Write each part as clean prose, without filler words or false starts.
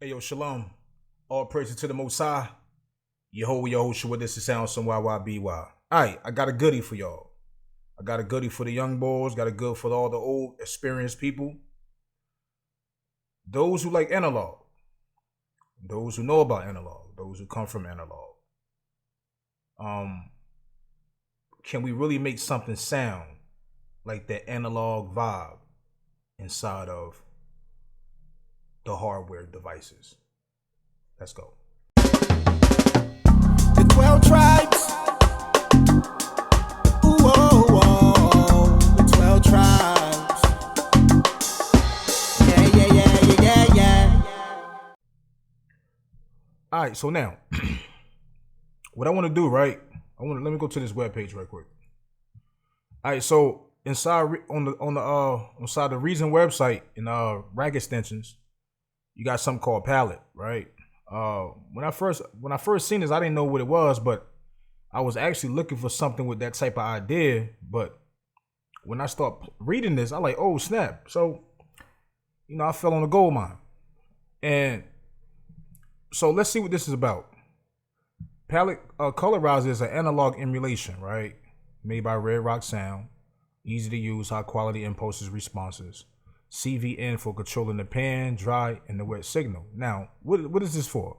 Hey yo, shalom. All praises to the Most High. Yehoshua, this is Sound Some YYBY. Alright, I got a goodie for y'all. I got a goodie for the young boys, got a good for all the old, experienced people. Those who like analog. Those who know about analog. Those who come from analog. Can we really make something sound like that analog vibe inside of the hardware devices? Let's go. The 12 tribes. Ooh, oh, oh, the 12 tribes. Yeah. All right, so now, what I want to do, right? Let me go to this webpage right quick. All right, so inside inside the Reason website in rack extensions, you got something called palette, right? When I first seen this, I didn't know what it was, but I was actually looking for something with that type of idea. But when I start reading this, I'm like, oh snap! So, I fell on a gold mine, and so let's see what this is about. Palette Colorizer is an analog emulation, right? Made by Red Rock Sound, easy to use, high quality impulses responses. CVN for controlling the pan, dry, and the wet signal. Now, what is this for?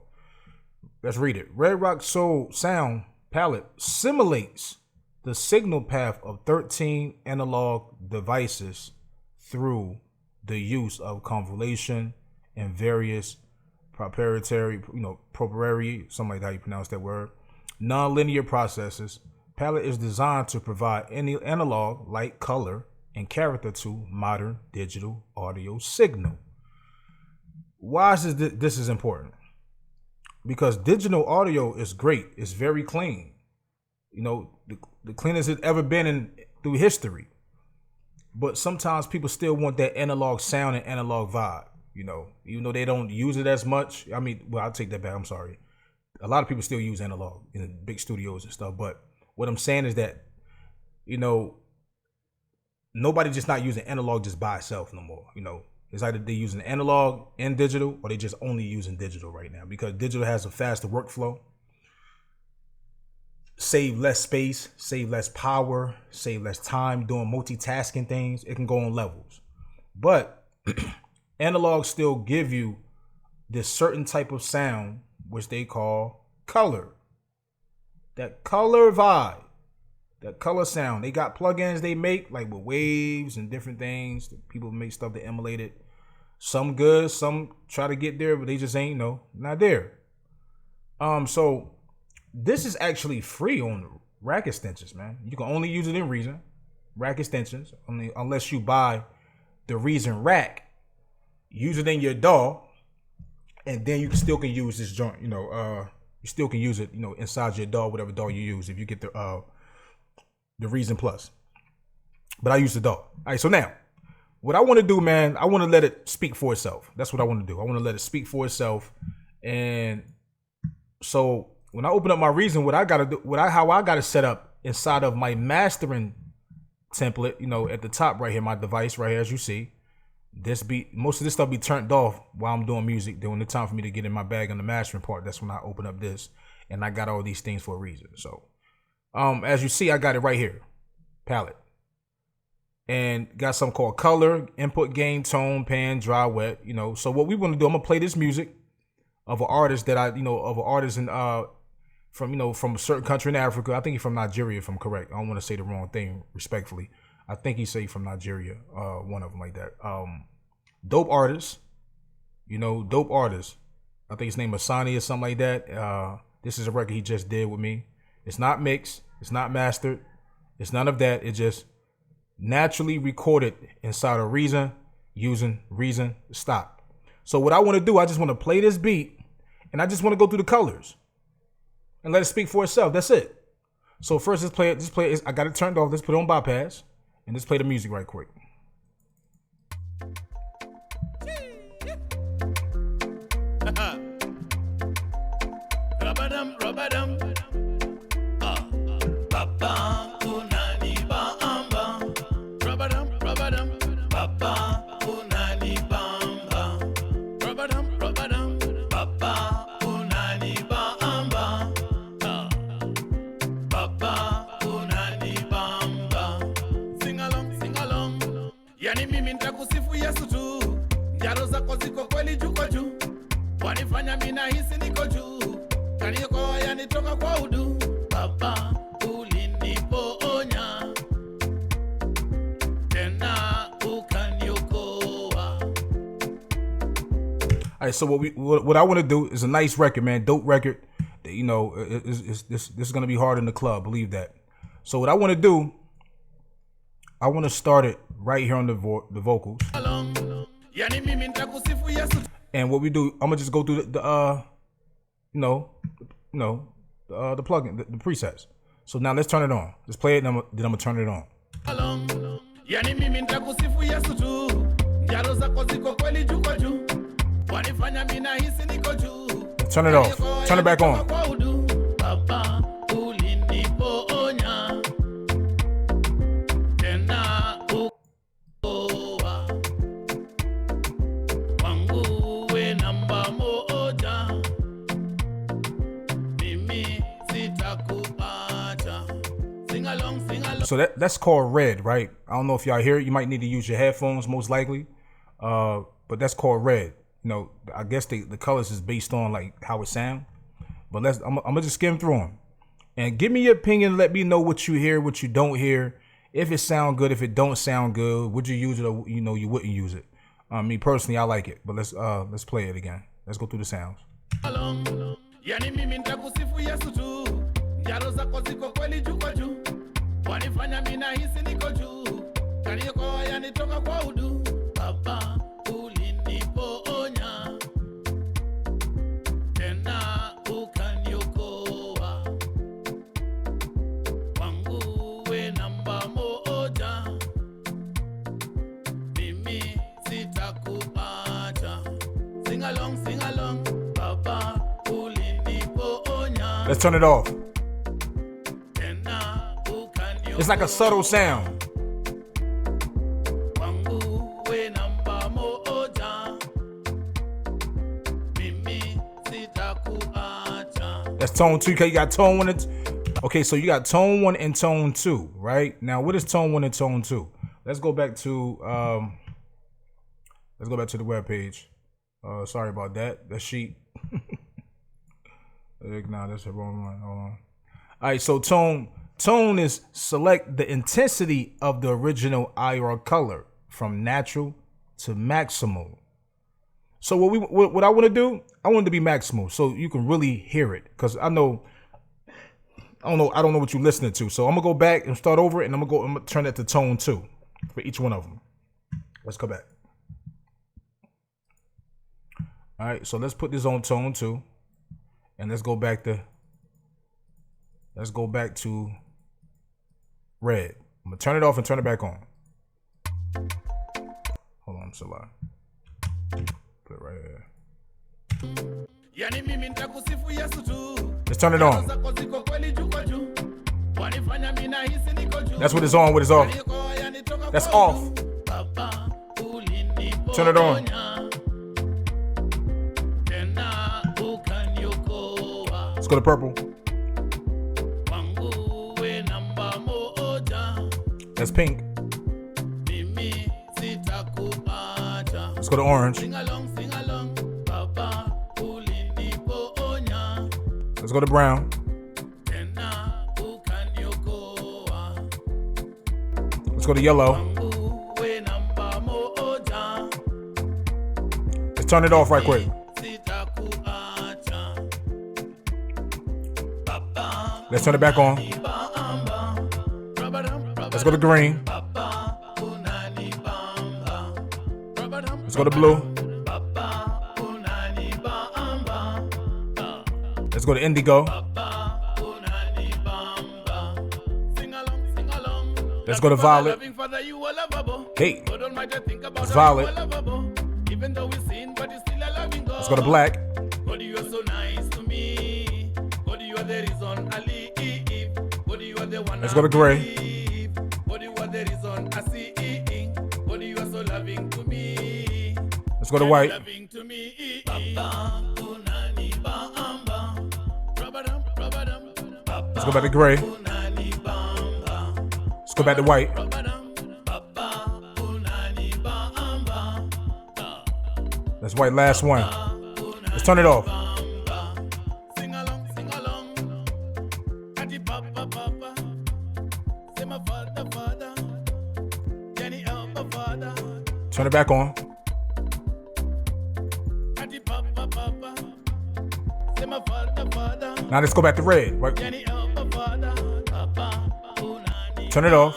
Let's read it. Red Rock Sound palette simulates the signal path of 13 analog devices through the use of convolution and various proprietary, something like how you pronounce that word, non-linear processes. Palette is designed to provide any analog, light, color, and character to modern digital audio signal. Why is this is important? Because digital audio is great. It's very clean. The cleanest it's ever been through history. But sometimes people still want that analog sound and analog vibe. Even though they don't use it as much. I'll take that back. I'm sorry. A lot of people still use analog in the big studios and stuff. But what I'm saying is that, nobody just not using analog just by itself no more. It's either they're using analog and digital, or they just only using digital right now, because digital has a faster workflow, save less space, save less power, save less time doing multitasking things. It can go on levels, but analog still give you this certain type of sound, which they call color. That color vibe. That color sound. They got plugins they make, like with waves and different things. People make stuff to emulate it. Some good, some try to get there, but they just ain't, not there. So this is actually free on rack extensions, man. You can only use it in Reason. Rack extensions, unless you buy the Reason rack. Use it in your DAW, and then you still can use this joint, you still can use it, inside your DAW, whatever DAW you use, if you get the Reason Plus. But I use the DAW. All right, so now, what I want to do, man, I want to let it speak for itself. That's what I want to do. I want to let it speak for itself. And so when I open up my Reason, what I got to do, how I got to set up inside of my mastering template, at the top right here, my device right here, as you see, most of this stuff be turned off while I'm doing music. Then when it's time for me to get in my bag on the mastering part, that's when I open up this, and I got all these things for a reason. So as you see, I got it right here, palette, and got something called color, input, gain, tone, pan, dry, wet. So what we want to do, I'm gonna play this music of an artist that from a certain country in Africa. I think he's from Nigeria, if I'm correct. I don't want to say the wrong thing, respectfully. I think he say from Nigeria, one of them like that. Dope artist, dope artist. I think his name is Asani or something like that. This is a record he just did with me. It's not mixed. It's not mastered. It's none of that. It just naturally recorded inside of Reason using Reason Stop. So what I want to do, I just want to play this beat, and I just want to go through the colors and let it speak for itself. That's it. So first, let's play it. I got it turned off. Let's put it on bypass, and let's play the music right quick. wanifanya mina hisi niko juu, kaniokoa yanitoka kwa udu, Baba ulinipoonya tena ukaniokoa. All right, so what I want to do is a nice record, man, dope record. That, you know, this is gonna be hard in the club, believe that. So what I want to do, I want to start it right here on the vocals. And what we do, I'm gonna just go through the plugin, the presets. So now let's turn it on. Let's play it, and then I'm gonna turn it on. Turn it off. Turn it back on. So that's called Red, right? I don't know if y'all hear it. You might need to use your headphones, most likely. But that's called Red. You know, I guess the colors is based on like how it sound. But I'm gonna just skim through them and give me your opinion. Let me know what you hear, what you don't hear. If it sound good, if it don't sound good, would you use it or you wouldn't use it? Me personally, I like it. But let's play it again. Let's go through the sounds. Wanifanya mina hisi niko juu, kaniokoa yanitoka kwa udu, Baba ulinipoonya tena ukaniokoa, wangu we namba moja, mimi sitakuacha. Sing along, Baba ulinipoonya. Let's turn it off. It's like a subtle sound. That's tone 2. You got tone 1 and okay, so you got tone 1 and tone 2, right? Now what is tone 1 and tone 2? Let's go back to the web page. Sorry about that. The sheet. Nah, that's the wrong one. Hold on. All right, so Tone is select the intensity of the original IR color from natural to maximal. So what I want to do, I want it to be maximal so you can really hear it. Because I don't know what you're listening to. So I'm gonna go back and start over it, and I'm gonna turn that to tone 2 for each one of them. Let's go back. All right, so let's put this on tone 2, and let's go back to Red. I'm gonna turn it off and turn it back on. Hold on, I'm still live. Put it right here. Let's turn it on. That's what it's on, what it's off. That's off. Turn it on. Let's go to purple. That's pink. Let's go to orange. Let's go to brown. Let's go to yellow. Let's turn it off right quick. Let's turn it back on. Let's go to green. Let's go to blue. Let's go to indigo. Let's go to violet. Hey, it's violet. Let's go to black. Let's go to gray. Let's go to white. Let's go back to gray. Let's go back to white. That's white, last one. Let's turn it off. Sing along, sing along. Ati papa, papa. Say my father, father. Jenny Alba, father. Turn it back on. Ati papa, papa. Say my father, father. Now let's go back to red. Right? Jenny Alba, father. Papa. Turn it off.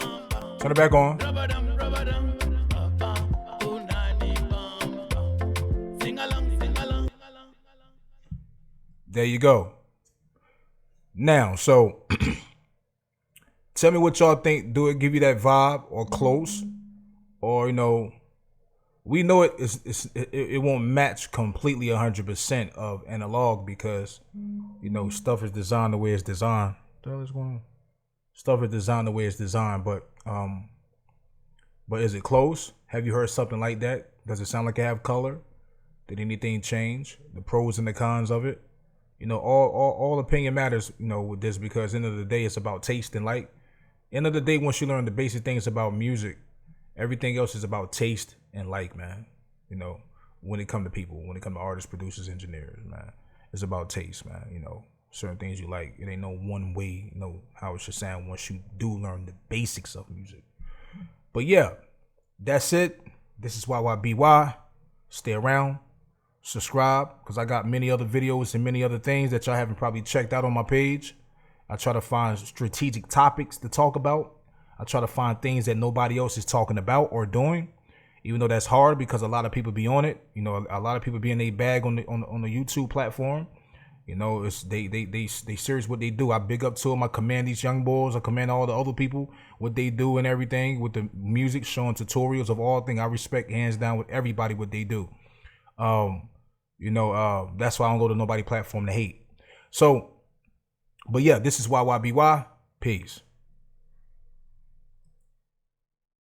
Turn it back on. Rubadum, rubadum. Papa. Unani, bamba. Sing along, sing along. There you go. Now, so tell me what y'all think. Do it give you that vibe or close? Or, you know, we know it won't match completely 100% of analog because, you know, stuff is designed the way it's designed. What the hell is going on? Stuff is designed the way it's designed, but is it close? Have you heard something like that? Does it sound like it have color? Did anything change? The pros and the cons of it? You know, all opinion matters, you know, with this because end of the day, it's about taste and like. End of the day, once you learn the basic things about music, everything else is about taste and like, man. You know, when it come to people, when it come to artists, producers, engineers, man, it's about taste, man. You know, certain things you like. It ain't no one way, you know, how it should sound once you do learn the basics of music. But yeah, that's it. This is YYBY. Stay around. Subscribe, because I got many other videos and many other things that y'all haven't probably checked out on my page. I try to find strategic topics to talk about. I try to find things that nobody else is talking about or doing, even though that's hard because a lot of people be on it. You know, a lot of people be in their bag on the YouTube platform. You know, it's they serious what they do. I big up to them. I command these young boys. I command all the other people what they do and everything with the music, showing tutorials of all things. I respect hands down with everybody what they do. You know, that's why I don't go to nobody platform to hate. So, but yeah, this is YYBY. Peace.